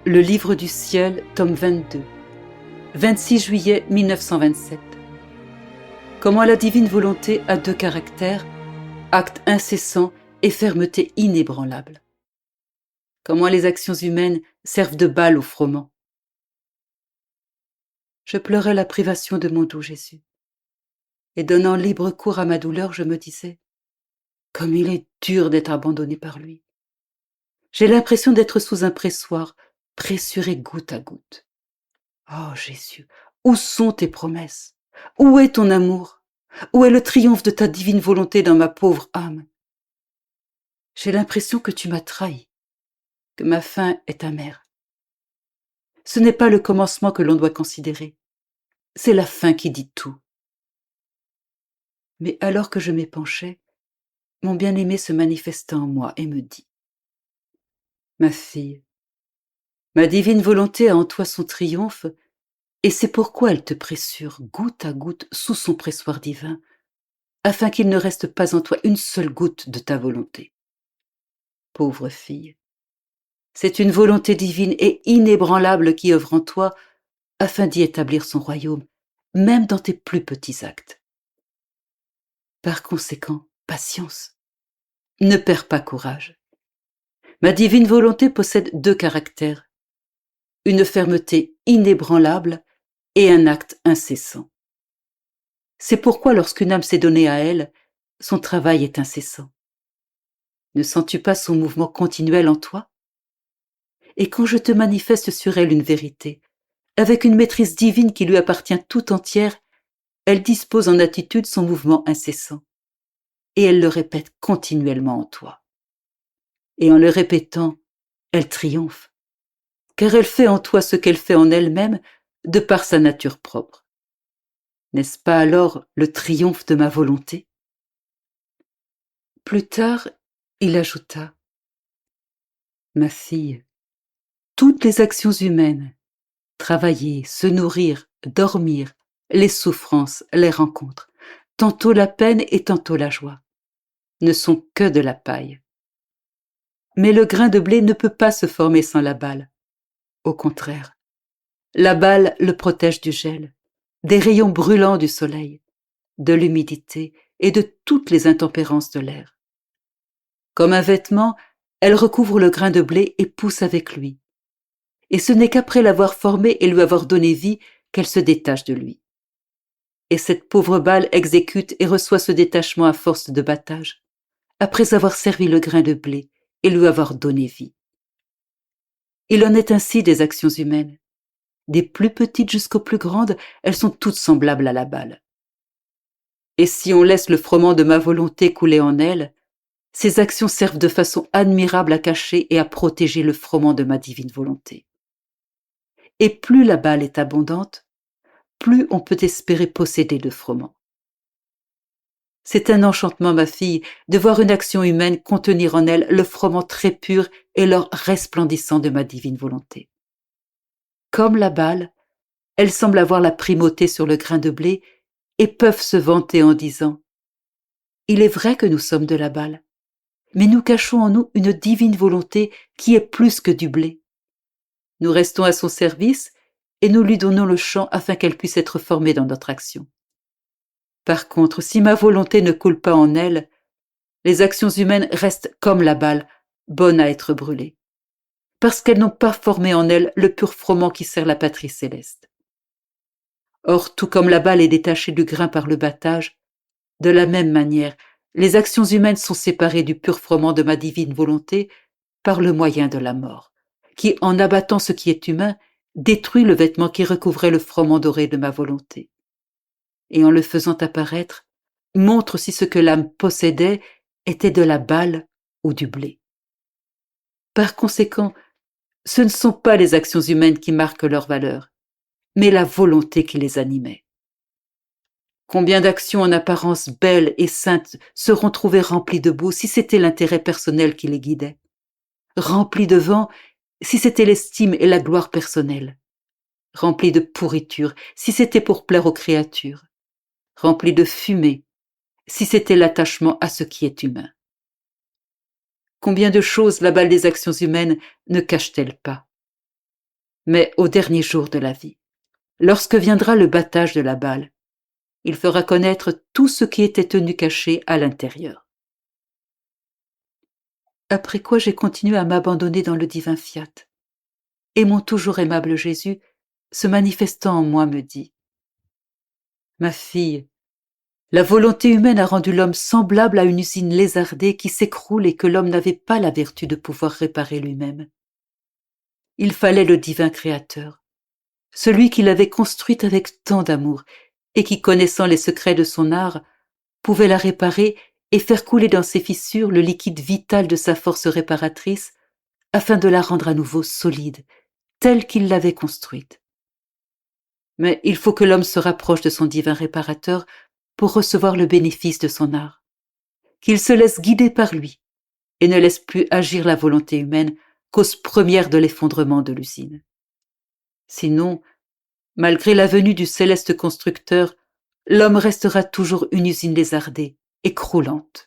Le livre du ciel, tome 22, 26 juillet 1927. Comment la divine volonté a deux caractères, acte incessant et fermeté inébranlable. Comment les actions humaines servent de balle au froment. Je pleurais la privation de mon doux Jésus. Et donnant libre cours à ma douleur, je me disais, comme il est dur d'être abandonné par lui. J'ai l'impression d'être sous un pressoir, pressuré goutte à goutte. Oh Jésus, où sont tes promesses? Où est ton amour? Où est le triomphe de ta divine volonté dans ma pauvre âme? J'ai l'impression que tu m'as trahi, que ma fin est amère. Ce n'est pas le commencement que l'on doit considérer, c'est la fin qui dit tout. Mais alors que je m'épanchais, mon bien-aimé se manifesta en moi et me dit, ma fille, ma divine volonté a en toi son triomphe, et c'est pourquoi elle te pressure goutte à goutte sous son pressoir divin, afin qu'il ne reste pas en toi une seule goutte de ta volonté. Pauvre fille, c'est une volonté divine et inébranlable qui œuvre en toi afin d'y établir son royaume, même dans tes plus petits actes. Par conséquent, patience. Ne perds pas courage. Ma divine volonté possède deux caractères, une fermeté inébranlable et un acte incessant. C'est pourquoi lorsqu'une âme s'est donnée à elle, son travail est incessant. Ne sens-tu pas son mouvement continuel en toi? Et quand je te manifeste sur elle une vérité, avec une maîtrise divine qui lui appartient tout entière, elle dispose en attitude son mouvement incessant. Et elle le répète continuellement en toi. Et en le répétant, elle triomphe, car elle fait en toi ce qu'elle fait en elle-même de par sa nature propre. N'est-ce pas alors le triomphe de ma volonté? Plus tard, il ajouta, ma fille, toutes les actions humaines, travailler, se nourrir, dormir, les souffrances, les rencontres, tantôt la peine et tantôt la joie, ne sont que de la paille. Mais le grain de blé ne peut pas se former sans la balle. Au contraire, la balle le protège du gel, des rayons brûlants du soleil, de l'humidité et de toutes les intempérances de l'air. Comme un vêtement, elle recouvre le grain de blé et pousse avec lui. Et ce n'est qu'après l'avoir formé et lui avoir donné vie qu'elle se détache de lui. Et cette pauvre balle exécute et reçoit ce détachement à force de battage, après avoir servi le grain de blé et lui avoir donné vie. Il en est ainsi des actions humaines. Des plus petites jusqu'aux plus grandes, elles sont toutes semblables à la balle. Et si on laisse le froment de ma volonté couler en elles, ces actions servent de façon admirable à cacher et à protéger le froment de ma divine volonté. Et plus la balle est abondante, plus on peut espérer posséder de froment. C'est un enchantement, ma fille, de voir une action humaine contenir en elle le froment très pur et l'or resplendissant de ma divine volonté. Comme la balle, elles semblent avoir la primauté sur le grain de blé et peuvent se vanter en disant « Il est vrai que nous sommes de la balle, mais nous cachons en nous une divine volonté qui est plus que du blé. Nous restons à son service et nous lui donnons le champ afin qu'elle puisse être formée dans notre action. Par contre, si ma volonté ne coule pas en elle, les actions humaines restent comme la balle, bonnes à être brûlées, parce qu'elles n'ont pas formé en elles le pur froment qui sert la patrie céleste. Or, tout comme la balle est détachée du grain par le battage, de la même manière, les actions humaines sont séparées du pur froment de ma divine volonté par le moyen de la mort, qui, en abattant ce qui est humain, détruit le vêtement qui recouvrait le froment doré de ma volonté. Et en le faisant apparaître, montre si ce que l'âme possédait était de la balle ou du blé. Par conséquent, ce ne sont pas les actions humaines qui marquent leur valeur, mais la volonté qui les animait. Combien d'actions en apparence belles et saintes seront trouvées remplies de boue si c'était l'intérêt personnel qui les guidait, remplies de vent si c'était l'estime et la gloire personnelle, remplies de pourriture si c'était pour plaire aux créatures, remplies de fumée si c'était l'attachement à ce qui est humain. Combien de choses la balle des actions humaines ne cache-t-elle pas? Mais au dernier jour de la vie, lorsque viendra le battage de la balle, il fera connaître tout ce qui était tenu caché à l'intérieur. Après quoi j'ai continué à m'abandonner dans le divin fiat. Et mon toujours aimable Jésus, se manifestant en moi, me dit: Ma fille, la volonté humaine a rendu l'homme semblable à une usine lézardée qui s'écroule et que l'homme n'avait pas la vertu de pouvoir réparer lui-même. Il fallait le divin Créateur, celui qui l'avait construite avec tant d'amour et qui, connaissant les secrets de son art, pouvait la réparer et faire couler dans ses fissures le liquide vital de sa force réparatrice afin de la rendre à nouveau solide, telle qu'il l'avait construite. Mais il faut que l'homme se rapproche de son divin réparateur pour recevoir le bénéfice de son art, qu'il se laisse guider par lui et ne laisse plus agir la volonté humaine, cause première de l'effondrement de l'usine. Sinon, malgré la venue du céleste constructeur, l'homme restera toujours une usine lézardée, écroulante.